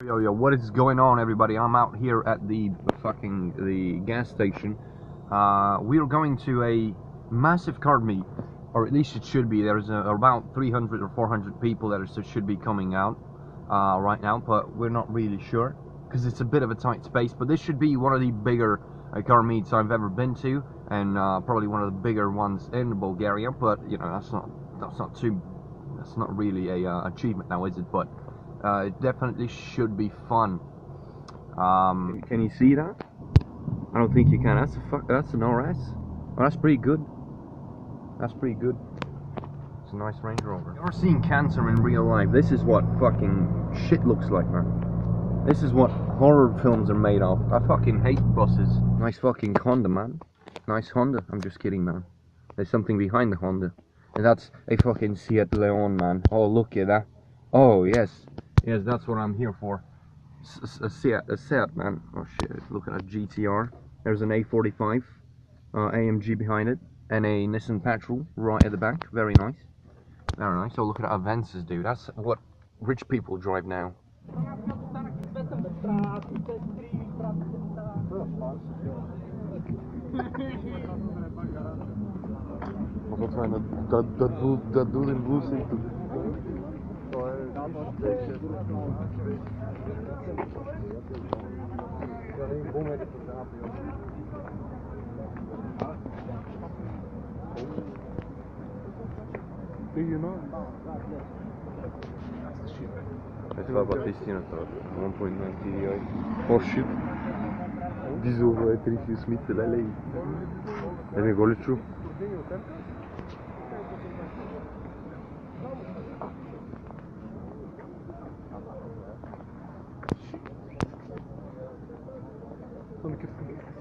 Yo, what is going on, everybody? I'm out here at the gas station. We're going to a massive card meet, or at least it should be. There's about 300 or 400 people that should be coming out right now, but we're not really sure because it's a bit of a tight space. But this should be one of the bigger car meets I've ever been to, and probably one of the bigger ones in Bulgaria. But you know, that's not really a achievement now, is it? But it definitely should be fun. Can you see that? I don't think you can. That's an RS. Oh, that's pretty good. That's pretty good. It's a nice Range Rover. You're seeing cancer in real life. This is what fucking shit looks like, man. This is what horror films are made of. I fucking hate buses. Nice fucking Honda, man. Nice Honda. I'm just kidding, man. There's something behind the Honda. And that's a fucking Seat Leon, man. Oh, look at that. Oh, yes. Yes, that's what I'm here for. A Seat, man. Oh shit, look at a GTR. There's an A45 AMG behind it, and a Nissan Petrol right at the back. Very nice. Very nice. Oh, look at that Avensis, dude. That's what rich people drive now. Ето това бъде истината. 1.9 TDI. Oh shit. Дизелово е 3 Смит, лелей. Не го ли чу?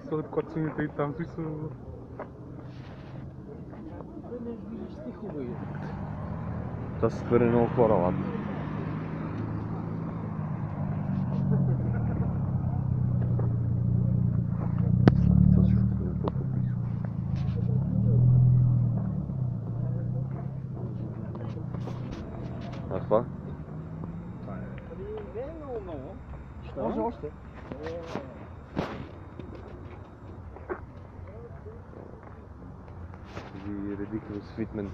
Só de 400 e tal, isso... Това се твърде много хора, ладно. А това? Не е много много. Ще може още. The ridiculous fitment.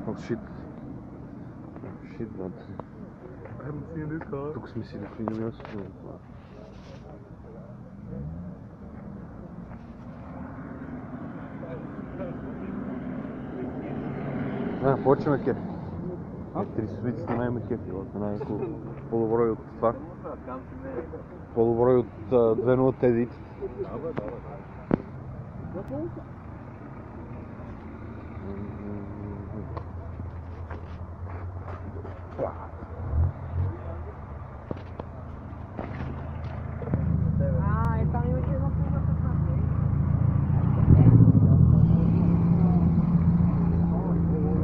Oh shit. Shit, man. I haven't seen this car. Тук сме си дефинили място. Почваме кеф. Три свиците най-ме кефи, най-ко полуброй от това. Полуброй от 2.0 тези.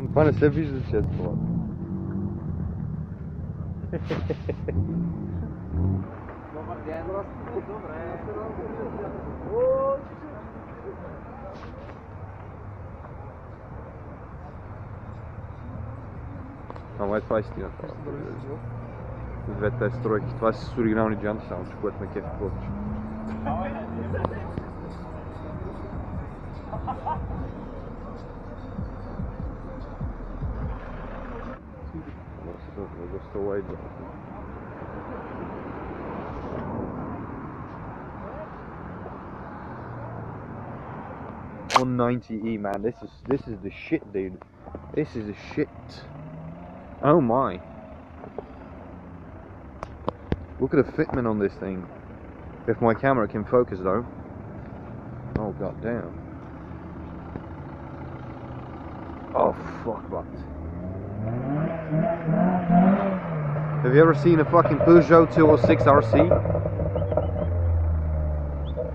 Това не се вижда, че е това. Добър ден, добре. Ама това е истината. Двете стройки. Това са с оригинални джанти, само че което ме кефи повече. Just away, Jonathan. $190e, man. This is the shit, dude. This is the shit. Oh my! Look at the fitment on this thing. If my camera can focus, though. Oh god damn. Oh fuck, but. Have you ever seen a fucking Peugeot 206 RC?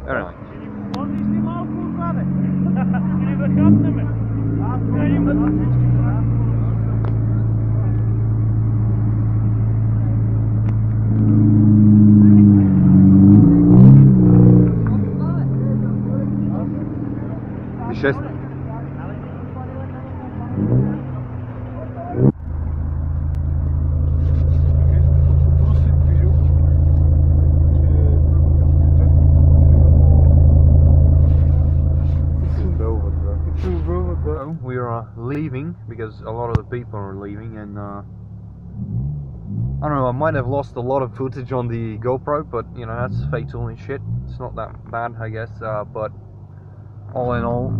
Very nice. leaving, because a lot of the people are leaving, and I don't know, I might have lost a lot of footage on the GoPro, but you know, that's fatal and shit. It's not that bad, I guess, but all in all,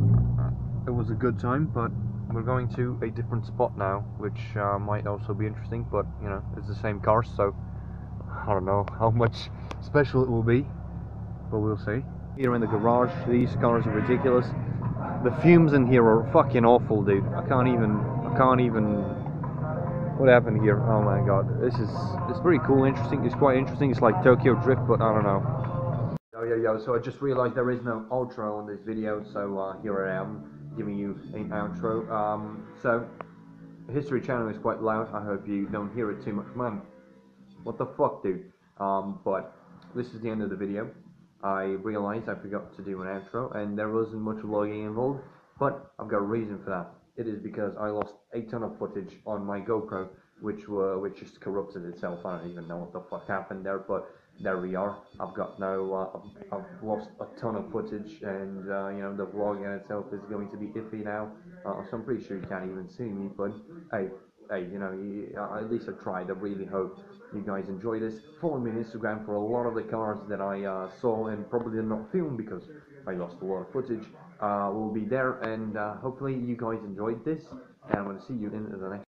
it was a good time. But we're going to a different spot now, which might also be interesting, but you know, it's the same cars, so I don't know how much special it will be, but we'll see. Here in the garage, these cars are ridiculous. The fumes in here are fucking awful, dude. I can't even, what happened here? Oh my god, it's pretty cool, interesting. It's quite interesting. It's like Tokyo Drift, but I don't know. Yo, so I just realized there is no outro on this video, so here I am giving you an outro. So the History Channel is quite loud. I hope you don't hear it too much, man. What the fuck, dude? But this is the end of the video. I realized I forgot to do an outro, and there wasn't much vlogging involved, but I've got a reason for that. It is because I lost a ton of footage on my GoPro, which just corrupted itself. I don't even know what the fuck happened there, but there we are. I've lost a ton of footage, and you know, the vlog in itself is going to be iffy now. So I'm pretty sure you can't even see me, but hey, you know, at least I tried. I really hope you guys enjoy this. Follow me on Instagram for a lot of the cars that I saw and probably did not film because I lost a lot of footage. Will be there, and hopefully you guys enjoyed this, and I'm going to see you in the next